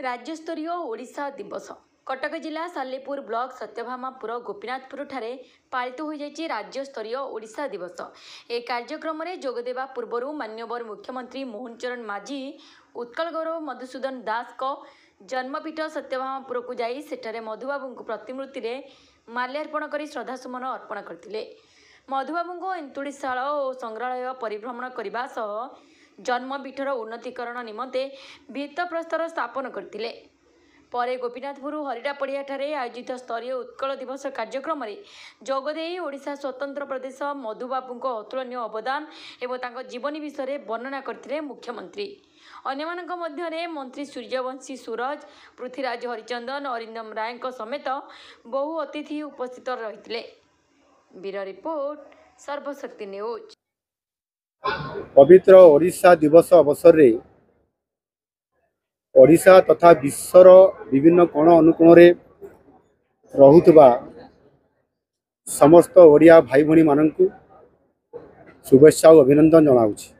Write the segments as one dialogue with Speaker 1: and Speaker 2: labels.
Speaker 1: राज्यस्तरीय ओडिशा दिवस कटक जिला सालेपुर ब्लॉक सत्यभामापुर गोपीनाथपुर ठारे पालित हो जाइए राज्यस्तरीय ओडिशा दिवस। ए कार्यक्रम में जोगदेवा पूर्व मान्यवर मुख्यमंत्री मोहन चरण माझी उत्कल गौरव मधुसूदन दास को जन्मपीठ सत्यभामापुर को जाई सेठारे मधुबाबू प्रतिमूर्ति में माल्यार्पण कर श्रद्धासुमन अर्पण करते। मधुबाबू एंतुड़ीशाला और संग्रहालय परिभ्रमण करने सह जन्मपीठर उन्नतीकरण निमंते भित्तप्रस्तर स्थापन करते। परे गोपीनाथपुर हरिड़ा पड़िया ठारे आयोजित स्तरीय उत्कल दिवस कार्यक्रम में जोगदे ओडिशा स्वतंत्र प्रदेश मधुबाबू अतुलनीय अवदान एवं जीवनी विषय वर्णना करते मुख्यमंत्री। अन्यमानक मध्यरे मंत्री सूर्यवंशी सूरज, पृथ्वीराज हरिचंदन, अरिंदम राय समेत बहु अतिथि उपस्थित रही। Bureau report, Sarvashakti news.
Speaker 2: पवित्र ओडिशा दिवस अवसर रे ओडिशा तथा विश्वर विभिन्न कोण अनुकोण रहुतबा समस्त ओडिया भाई भणी माननकु शुभेच्छा और अभिनंदन जनाऊछि।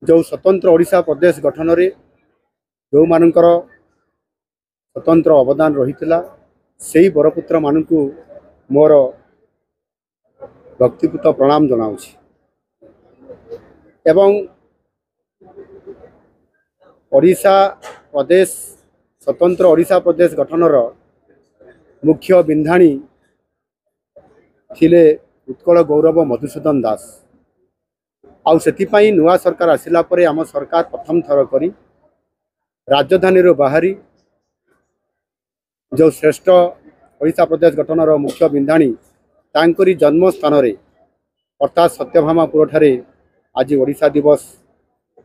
Speaker 2: जो स्वतंत्र ओडिशा प्रदेश गठन रे जो मानकर स्वतंत्र अवदान रहितला सेही बरपुत्र माननकु मोर भक्तिपूत प्रणाम जनाऊछि। एवं ओडिशा प्रदेश स्वतंत्र ओडिशा प्रदेश गठनर मुख्य बिंधाणी थिले उत्कल गौरव मधुसूदन दास। आउ सेथिपाई नुआ सरकार आसिला परे आम सरकार प्रथम थर करी राजधानी रो बाहरी जो श्रेष्ठ ओडिशा प्रदेश गठनर मुख्य बिंधाणी तांकरी जन्म स्थान रे अर्थात सत्यभामापुर ठारे आज ओडिशा दिवस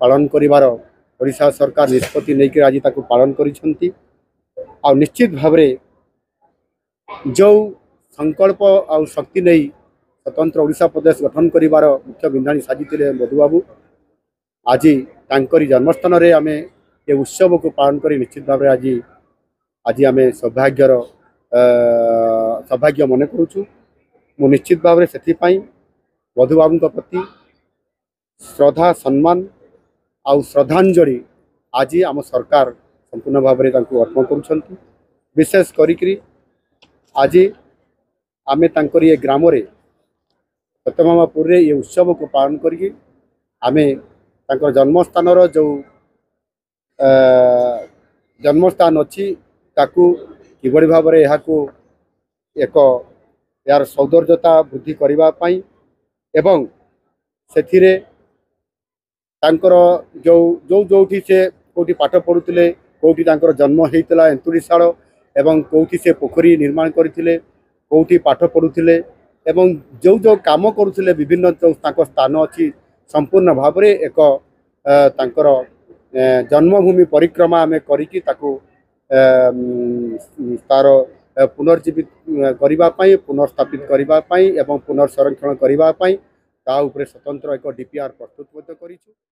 Speaker 2: पालन करिवार ओडिशा सरकार निष्पत्ति नहीं आज ताकू पालन करिसेंती। आ निश्चित भाव जो संकल्प आ शक्ति नहीं स्वतंत्र ओडिशा प्रदेश गठन करिवार मुख्य बिंधाणी साजिते मधुबाबू आज तांकरी जन्मस्थान रे आमे ये उत्सव को पालन करी निश्चित भाव आज आज आमे सौभाग्य मन करूछु। मु निश्चित भाव से मधुबाबू प्रति श्रद्धा सम्मान आउ श्रद्धांजलि आज आम सरकार संपूर्ण भाव में अर्पण करुछंती। विशेष करी आज आमे तांकर ये ग्राम रे सत्यभामापुर रे ये उत्सव को पालन करी आमे तांकर जन्मस्थान जो जन्मस्थान अच्छी ताकू किभली भाव में यहाँ एक यार सौंदर्यता वृद्धि करने एवं से तांकर जो जो जोठी से कोठी पाठ पढ़ुले कोठी तांकर जन्म होता एंतुड़ीशाल एवं कोठी से पोखरी निर्माण करथिले कोठी पाठ पढ़ुले एवं जो जो काम करुले विभिन्न जो स्थान अच्छी संपूर्ण भाव में एक तांकर जन्मभूमि परिक्रमा आम करी तार पुनर्जीवित करने पुनर्स्थापित करने एवं पुनर्संरक्षण करने स्वतंत्र एक डीपीआर प्रस्तुत करिछु।